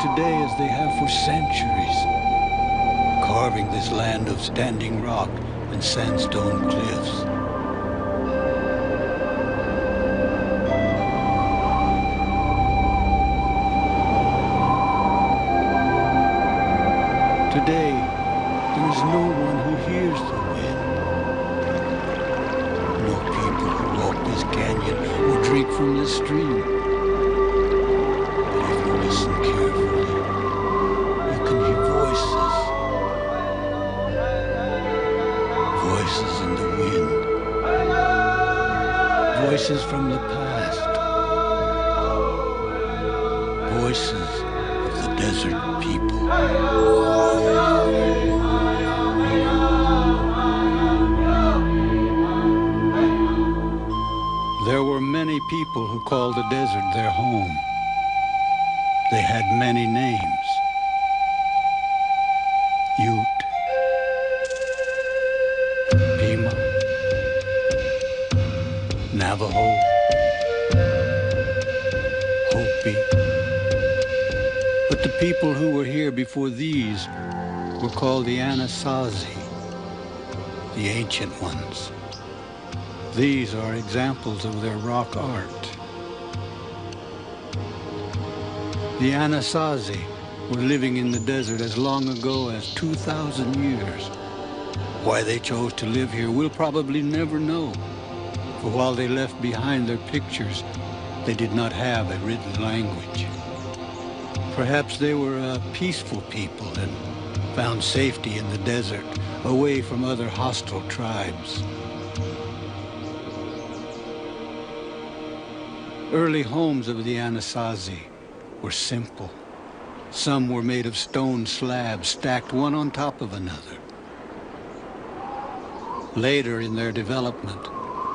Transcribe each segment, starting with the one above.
today as they have for centuries, carving this land of standing rock and sandstone cliffs. Today, there is no one who hears the wind. No people who walk this canyon or drink from this stream. But if you listen carefully, you can hear voices. Voices in the wind. Voices from the past. Voices of the desert people. There were many people who called the desert their home. They had many names. Ute, Pima, Navajo, Hopi. But the people who were here before these were called the Anasazi, the ancient ones. These are examples of their rock art. The Anasazi were living in the desert as long ago as 2,000 years. Why they chose to live here we'll probably never know. For while they left behind their pictures, they did not have a written language. Perhaps they were a peaceful people and found safety in the desert, away from other hostile tribes. Early homes of the Anasazi were simple. Some were made of stone slabs stacked one on top of another. Later in their development,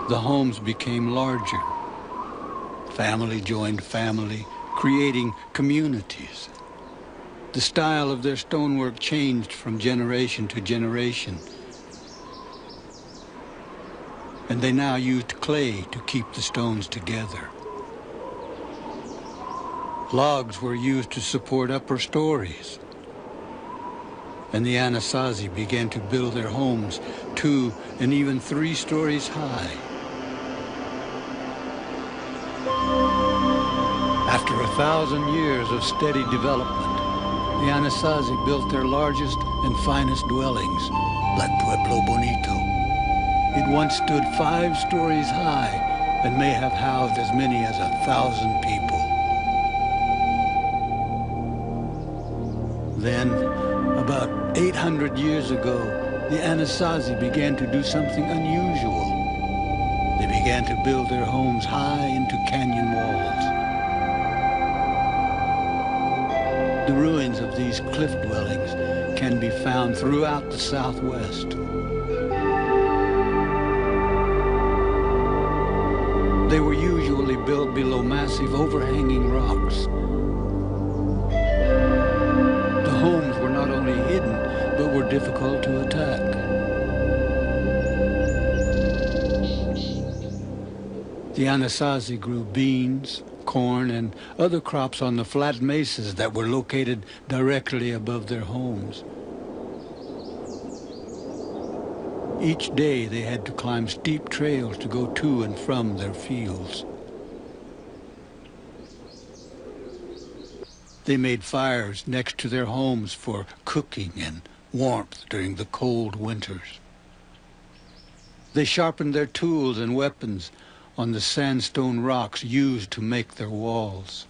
the homes became larger. Family joined family, creating communities. The style of their stonework changed from generation to generation, and they now used clay to keep the stones together. Logs were used to support upper stories, and the Anasazi began to build their homes 2 and even 3 stories high. After 1,000 years of steady development, the Anasazi built their largest and finest dwellings, like Pueblo Bonito. It once stood 5 stories high and may have housed as many as 1,000 people. Then, about 800 years ago, the Anasazi began to do something unusual. They began to build their homes high into canyon walls. The ruins of these cliff dwellings can be found throughout the Southwest. They were usually built below massive overhanging rocks. The homes were not only hidden, but were difficult to attack. The Anasazi grew beans, corn, and other crops on the flat mesas that were located directly above their homes. Each day they had to climb steep trails to go to and from their fields. They made fires next to their homes for cooking and warmth during the cold winters. They sharpened their tools and weapons on the sandstone rocks used to make their walls.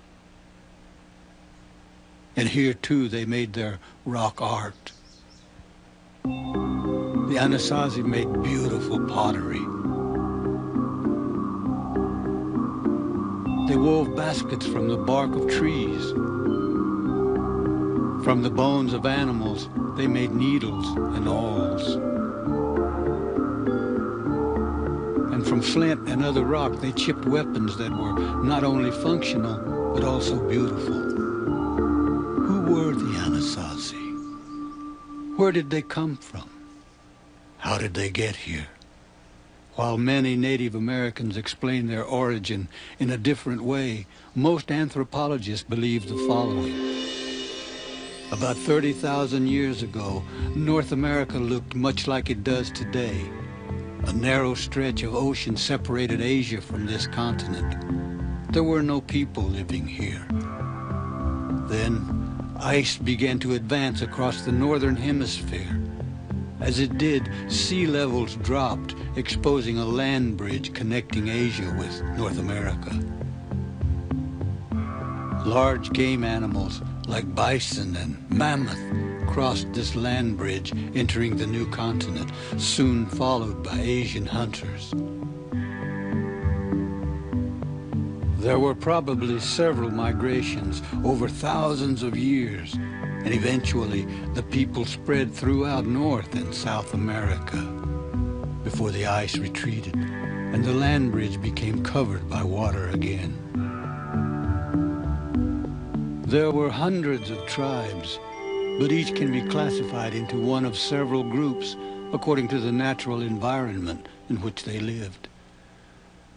And here too they made their rock art. The Anasazi made beautiful pottery. They wove baskets from the bark of trees. From the bones of animals, they made needles and awls. And from flint and other rock, they chipped weapons that were not only functional, but also beautiful. Who were the Anasazi? Where did they come from? How did they get here? While many Native Americans explain their origin in a different way, most anthropologists believe the following. About 30,000 years ago, North America looked much like it does today. A narrow stretch of ocean separated Asia from this continent. There were no people living here. Then, ice began to advance across the northern hemisphere. As it did, sea levels dropped, exposing a land bridge connecting Asia with North America. Large game animals like bison and mammoth crossed this land bridge, entering the new continent, soon followed by Asian hunters. There were probably several migrations over thousands of years, and eventually the people spread throughout North and South America before the ice retreated and the land bridge became covered by water again. There were hundreds of tribes, but each can be classified into one of several groups according to the natural environment in which they lived.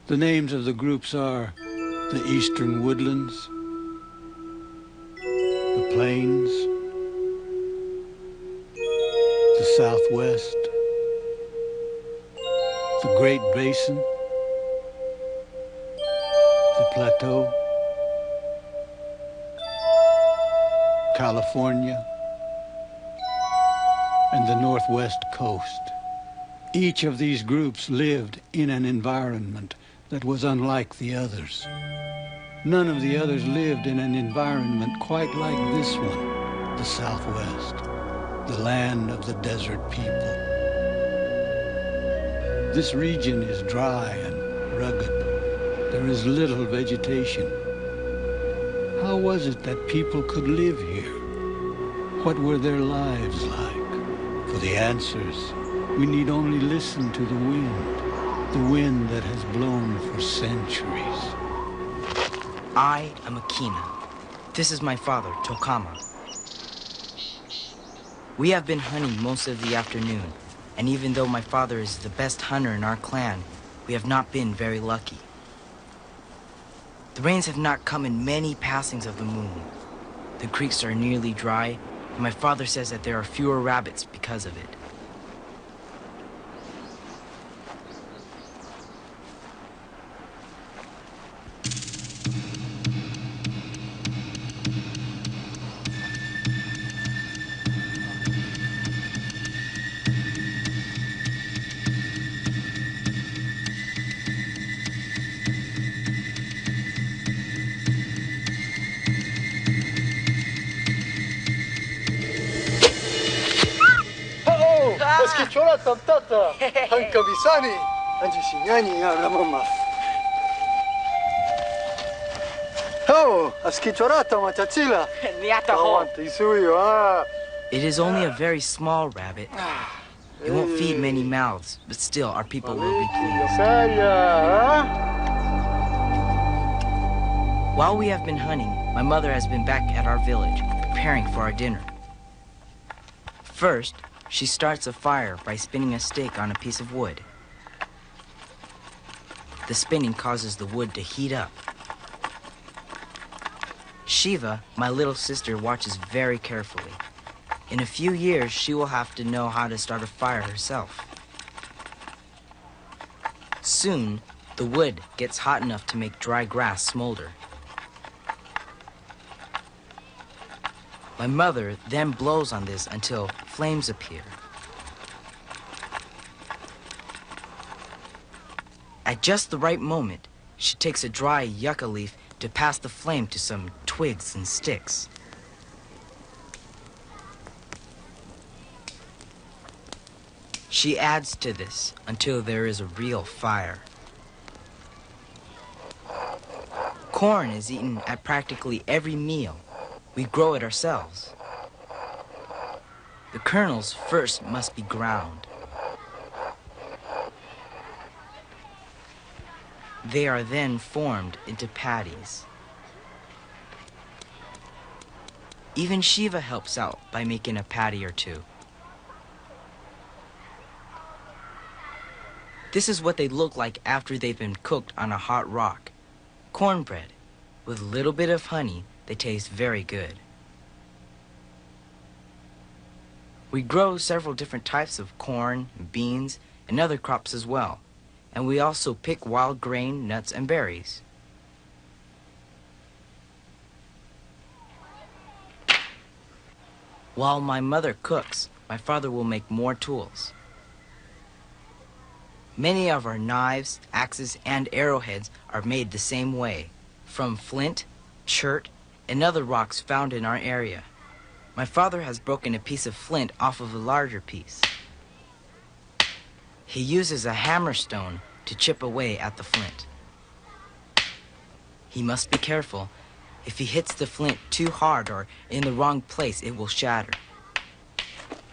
The names of the groups are the eastern woodlands, the plains, the southwest, the Great Basin, the plateau, California, and the northwest coast. Each of these groups lived in an environment that was unlike the others. None of the others lived in an environment quite like this one, the Southwest, the land of the desert people. This region is dry and rugged. There is little vegetation. How was it that people could live here? What were their lives like? For the answers, we need only listen to the wind that has blown for centuries. I am Akina. This is my father, Tokama. We have been hunting most of the afternoon, and even though my father is the best hunter in our clan, we have not been very lucky. The rains have not come in many passings of the moon. The creeks are nearly dry, and my father says that there are fewer rabbits because of it. Chola tantata, hanka bisani, anji sinyani ya ramama. Oh, askichorata machachila. Niata ho. It is only a very small rabbit. It won't feed many mouths, but still our people will be pleased. While we have been hunting, my mother has been back at our village, preparing for our dinner. First, she starts a fire by spinning a stick on a piece of wood. The spinning causes the wood to heat up. Shiva, my little sister, watches very carefully. In a few years, she will have to know how to start a fire herself. Soon, the wood gets hot enough to make dry grass smolder. My mother then blows on this until flames appear. At just the right moment, she takes a dry yucca leaf to pass the flame to some twigs and sticks. She adds to this until there is a real fire. Corn is eaten at practically every meal. We grow it ourselves. The kernels first must be ground. They are then formed into patties. Even Shiva helps out by making a patty or two. This is what they look like after they've been cooked on a hot rock. Cornbread. With a little bit of honey, they taste very good. We grow several different types of corn, beans, and other crops as well. And we also pick wild grain, nuts, and berries. While my mother cooks, my father will make more tools. Many of our knives, axes, and arrowheads are made the same way, from flint, chert, and other rocks found in our area. My father has broken a piece of flint off of a larger piece. He uses a hammerstone to chip away at the flint. He must be careful. If he hits the flint too hard or in the wrong place, it will shatter.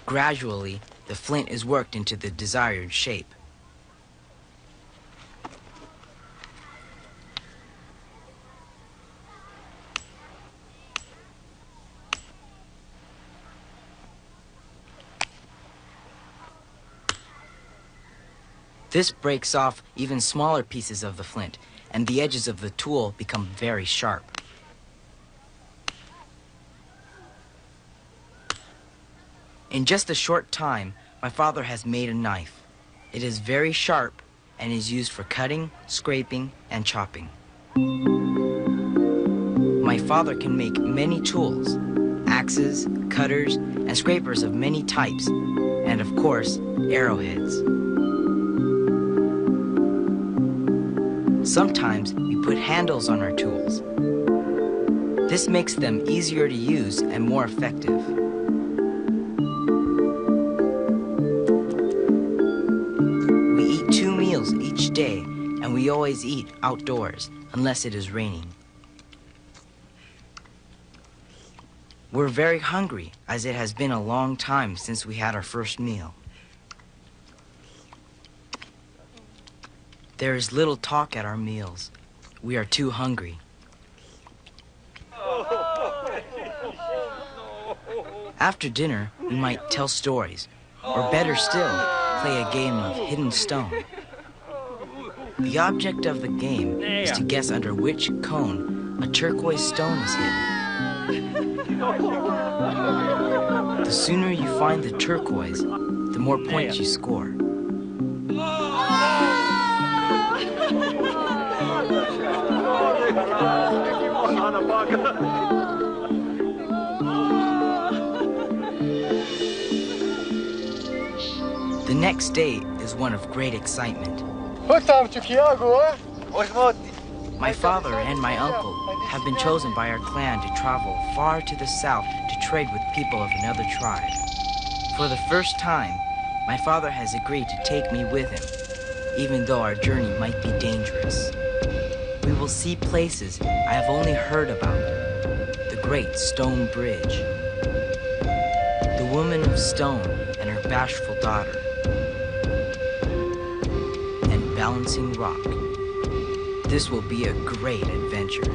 Gradually, the flint is worked into the desired shape. This breaks off even smaller pieces of the flint, and the edges of the tool become very sharp. In just a short time, my father has made a knife. It is very sharp and is used for cutting, scraping, and chopping. My father can make many tools, axes, cutters, and scrapers of many types, and of course, arrowheads. Sometimes we put handles on our tools. This makes them easier to use and more effective. We eat 2 meals each day, and we always eat outdoors, unless it is raining. We're very hungry, as it has been a long time since we had our first meal. There is little talk at our meals. We are too hungry. After dinner, we might tell stories, or better still, play a game of hidden stone. The object of the game is to guess under which cone a turquoise stone is hidden. The sooner you find the turquoise, the more points you score. The next day is one of great excitement. My father and my uncle have been chosen by our clan to travel far to the south to trade with people of another tribe. For the first time, my father has agreed to take me with him, even though our journey might be dangerous. We will see places I have only heard about. The Great Stone Bridge, the Woman of Stone and her bashful daughter, and Balancing Rock. This will be a great adventure.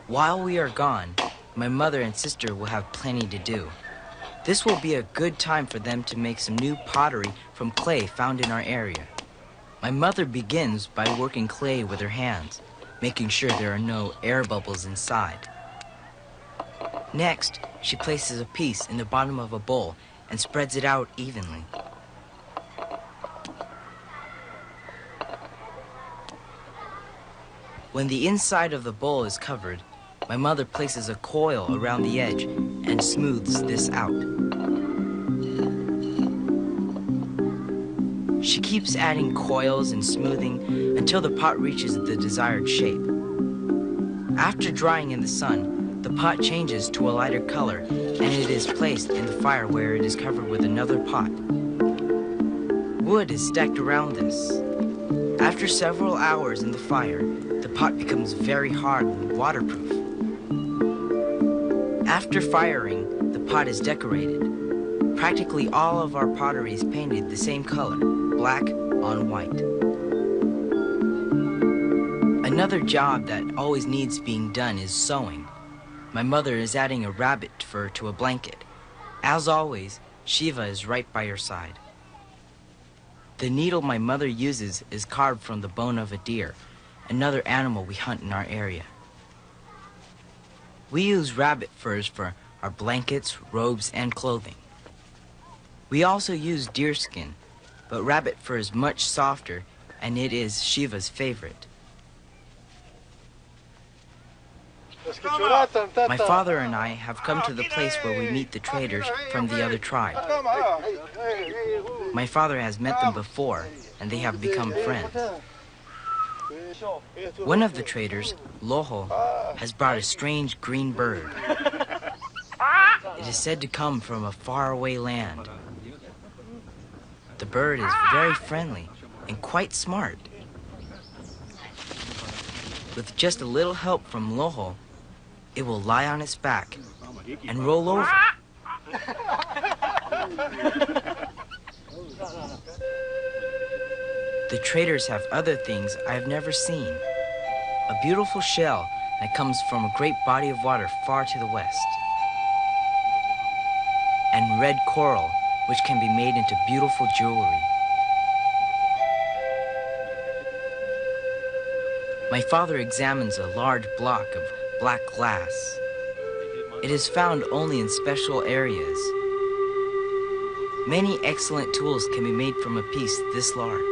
While we are gone, my mother and sister will have plenty to do. This will be a good time for them to make some new pottery from clay found in our area. My mother begins by working clay with her hands, making sure there are no air bubbles inside. Next, she places a piece in the bottom of a bowl and spreads it out evenly. When the inside of the bowl is covered, my mother places a coil around the edge and smooths this out. She keeps adding coils and smoothing until the pot reaches the desired shape. After drying in the sun, the pot changes to a lighter color and it is placed in the fire where it is covered with another pot. Wood is stacked around this. After several hours in the fire, the pot becomes very hard and waterproof. After firing, the pot is decorated. Practically all of our pottery is painted the same color, black on white. Another job that always needs being done is sewing. My mother is adding a rabbit fur to a blanket. As always, Shiva is right by her side. The needle my mother uses is carved from the bone of a deer, another animal we hunt in our area. We use rabbit furs for our blankets, robes, and clothing. We also use deerskin, but rabbit fur is much softer, and it is Shiva's favorite. My father and I have come to the place where we meet the traders from the other tribe. My father has met them before, and they have become friends. One of the traders, Loho, has brought a strange green bird. It is said to come from a faraway land. The bird is very friendly and quite smart. With just a little help from Loho, it will lie on its back and roll over. The traders have other things I have never seen. A beautiful shell that comes from a great body of water far to the west. And red coral, which can be made into beautiful jewelry. My father examines a large block of black glass. It is found only in special areas. Many excellent tools can be made from a piece this large.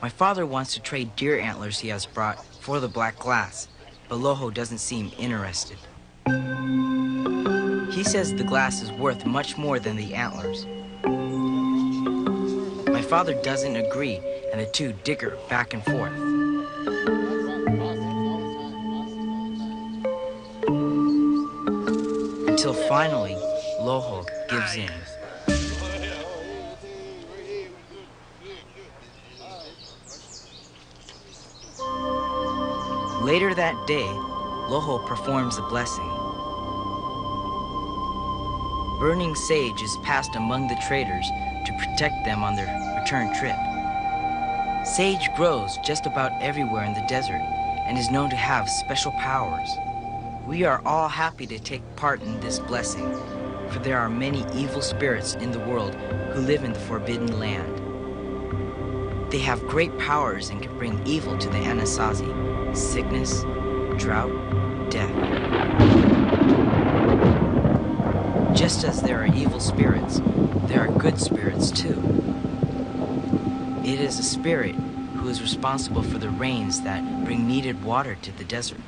My father wants to trade deer antlers he has brought for the black glass, but Loho doesn't seem interested. He says the glass is worth much more than the antlers. My father doesn't agree, and the two dicker back and forth. Until finally, Loho gives in. Later that day, Loho performs a blessing. Burning sage is passed among the traders to protect them on their return trip. Sage grows just about everywhere in the desert and is known to have special powers. We are all happy to take part in this blessing, for there are many evil spirits in the world who live in the forbidden land. They have great powers and can bring evil to the Anasazi, sickness, drought, death. Just as there are evil spirits, there are good spirits too. It is a spirit who is responsible for the rains that bring needed water to the desert.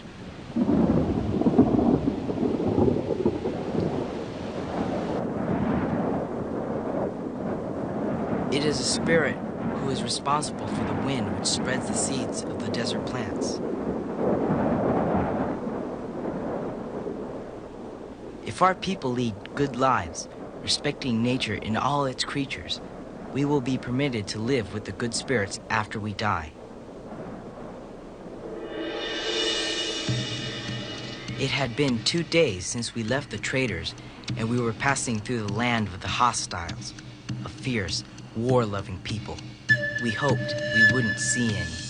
It is a spirit who is responsible for the wind which spreads the seeds of the desert plants. If our people lead good lives, respecting nature in all its creatures, we will be permitted to live with the good spirits after we die. It had been 2 days since we left the traders, and we were passing through the land of the hostiles, a fierce, war-loving people. We hoped we wouldn't see any.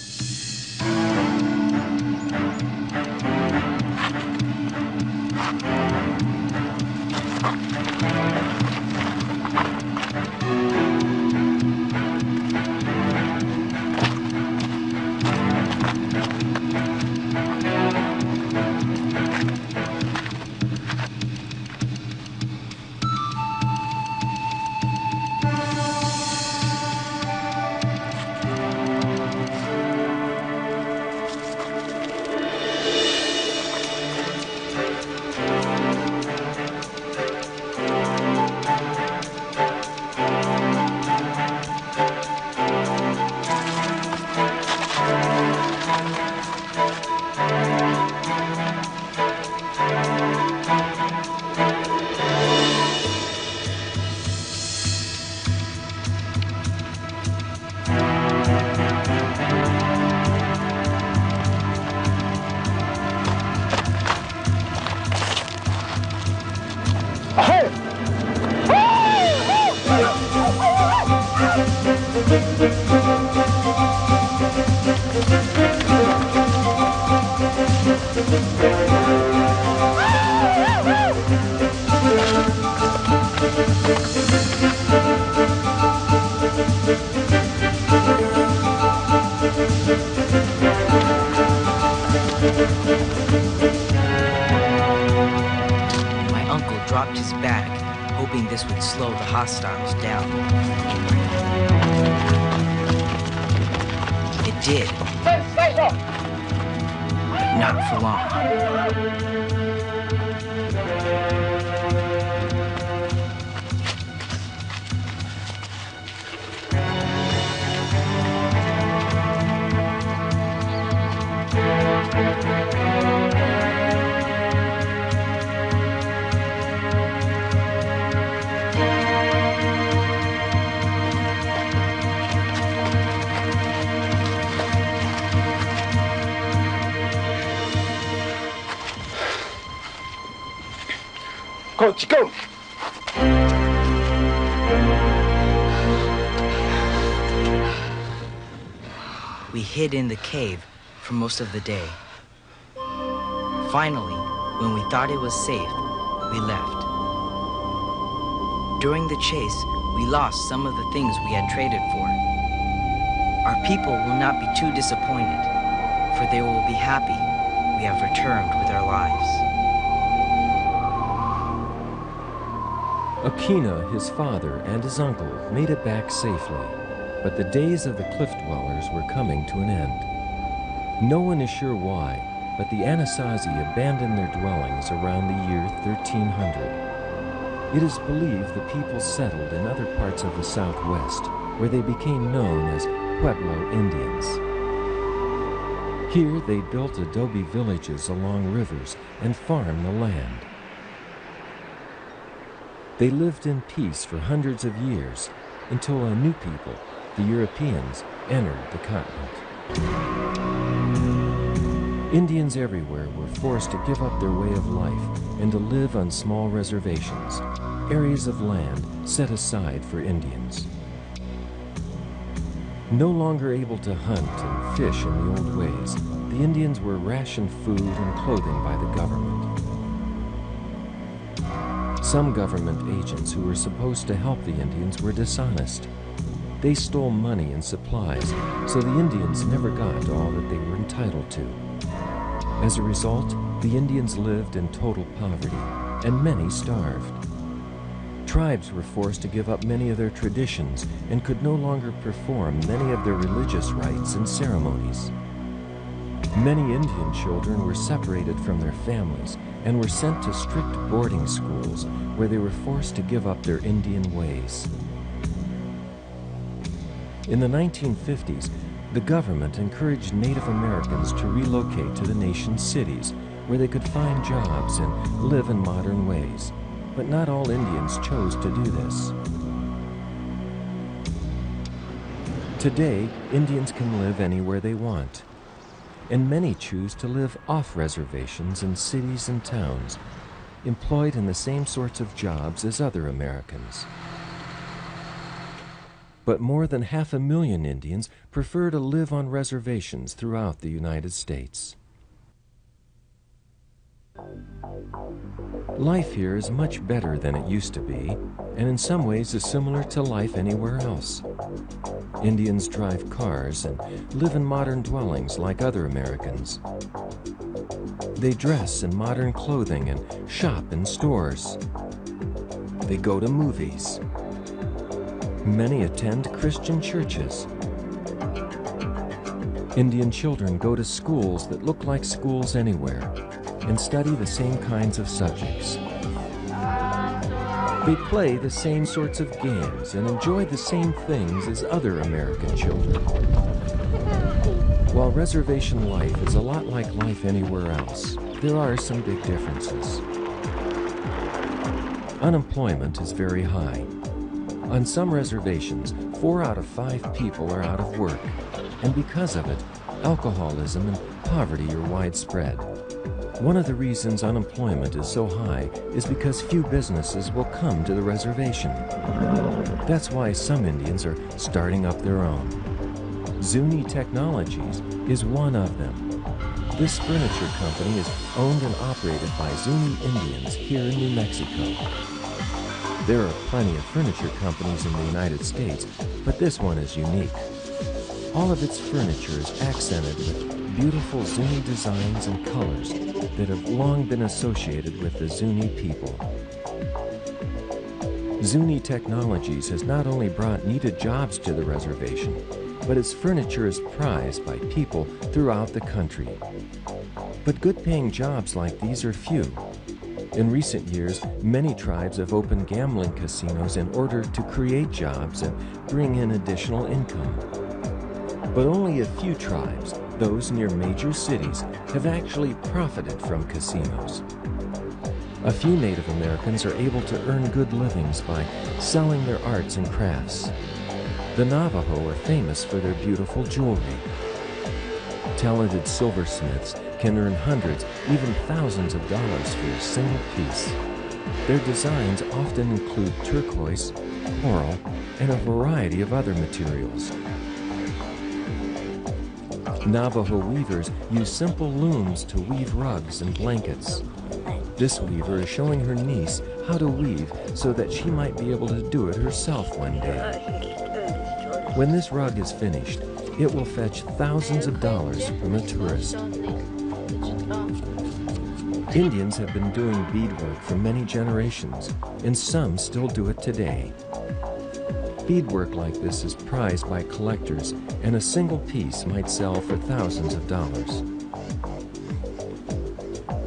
My uncle dropped his bag, hoping this would slow the hostiles down. It did, but not for long. Coach, go! We hid in the cave for most of the day. Finally, when we thought it was safe, we left. During the chase, we lost some of the things we had traded for. Our people will not be too disappointed, for they will be happy we have returned with our lives. Akina, his father, and his uncle made it back safely, but the days of the cliff dwellers were coming to an end. No one is sure why, but the Anasazi abandoned their dwellings around the year 1300. It is believed the people settled in other parts of the Southwest, where they became known as Pueblo Indians. Here they built adobe villages along rivers and farmed the land. They lived in peace for hundreds of years until a new people, the Europeans, entered the continent. Indians everywhere were forced to give up their way of life and to live on small reservations, areas of land set aside for Indians. No longer able to hunt and fish in the old ways, the Indians were rationed food and clothing by the government. Some government agents who were supposed to help the Indians were dishonest. They stole money and supplies, so the Indians never got all that they were entitled to. As a result, the Indians lived in total poverty, and many starved. Tribes were forced to give up many of their traditions and could no longer perform many of their religious rites and ceremonies. Many Indian children were separated from their families and were sent to strict boarding schools where they were forced to give up their Indian ways. In the 1950s, the government encouraged Native Americans to relocate to the nation's cities where they could find jobs and live in modern ways. But not all Indians chose to do this. Today, Indians can live anywhere they want, and many choose to live off reservations in cities and towns, employed in the same sorts of jobs as other Americans. But more than 500,000 Indians prefer to live on reservations throughout the United States. Life here is much better than it used to be, and in some ways is similar to life anywhere else. Indians drive cars and live in modern dwellings like other Americans. They dress in modern clothing and shop in stores. They go to movies. Many attend Christian churches. Indian children go to schools that look like schools anywhere and study the same kinds of subjects. They play the same sorts of games and enjoy the same things as other American children. While reservation life is a lot like life anywhere else, there are some big differences. Unemployment is very high. On some reservations, 4 out of 5 people are out of work, and because of it, alcoholism and poverty are widespread. One of the reasons unemployment is so high is because few businesses will come to the reservation. That's why some Indians are starting up their own. Zuni Technologies is one of them. This furniture company is owned and operated by Zuni Indians here in New Mexico. There are plenty of furniture companies in the United States, but this one is unique. All of its furniture is accented with beautiful Zuni designs and colors that have long been associated with the Zuni people. Zuni Technologies has not only brought needed jobs to the reservation, but its furniture is prized by people throughout the country. But good-paying jobs like these are few. In recent years, many tribes have opened gambling casinos in order to create jobs and bring in additional income. But only a few tribes, those near major cities, have actually profited from casinos. A few Native Americans are able to earn good livings by selling their arts and crafts. The Navajo are famous for their beautiful jewelry. Talented silversmiths can earn hundreds, even thousands of dollars for a single piece. Their designs often include turquoise, coral, and a variety of other materials. Navajo weavers use simple looms to weave rugs and blankets. This weaver is showing her niece how to weave so that she might be able to do it herself one day. When this rug is finished, it will fetch thousands of dollars from a tourist. Indians have been doing beadwork for many generations, and some still do it today. Beadwork like this is prized by collectors, and a single piece might sell for thousands of dollars.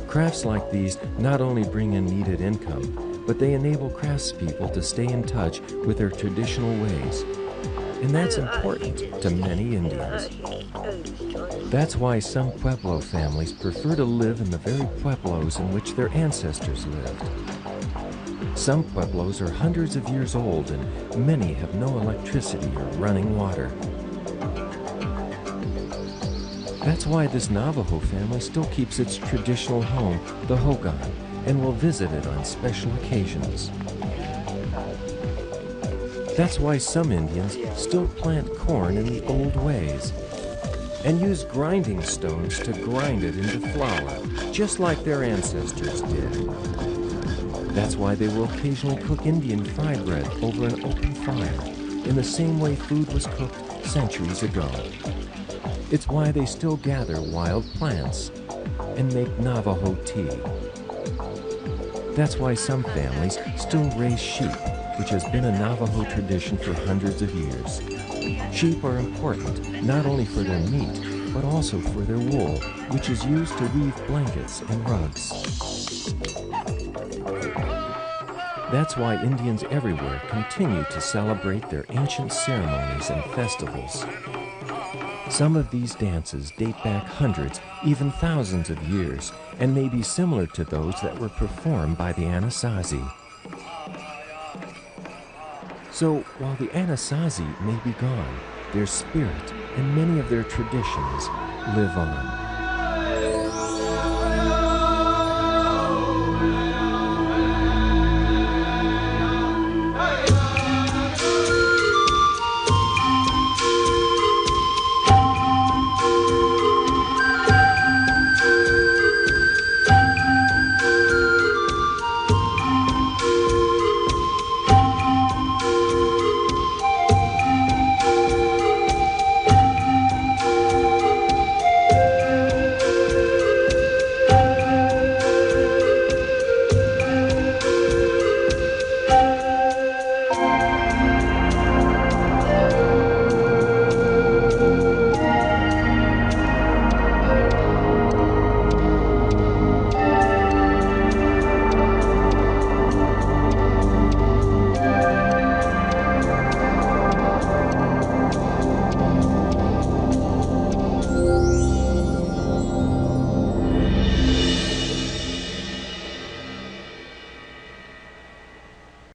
Crafts like these not only bring in needed income, but they enable craftspeople to stay in touch with their traditional ways. And that's important to many Indians. That's why some Pueblo families prefer to live in the very pueblos in which their ancestors lived. Some pueblos are hundreds of years old, and many have no electricity or running water. That's why this Navajo family still keeps its traditional home, the hogan, and will visit it on special occasions. That's why some Indians still plant corn in the old ways and use grinding stones to grind it into flour, just like their ancestors did. That's why they will occasionally cook Indian fry bread over an open fire, in the same way food was cooked centuries ago. It's why they still gather wild plants and make Navajo tea. That's why some families still raise sheep, which has been a Navajo tradition for hundreds of years. Sheep are important not only for their meat, but also for their wool, which is used to weave blankets and rugs. That's why Indians everywhere continue to celebrate their ancient ceremonies and festivals. Some of these dances date back hundreds, even thousands of years, and may be similar to those that were performed by the Anasazi. So, while the Anasazi may be gone, their spirit and many of their traditions live on.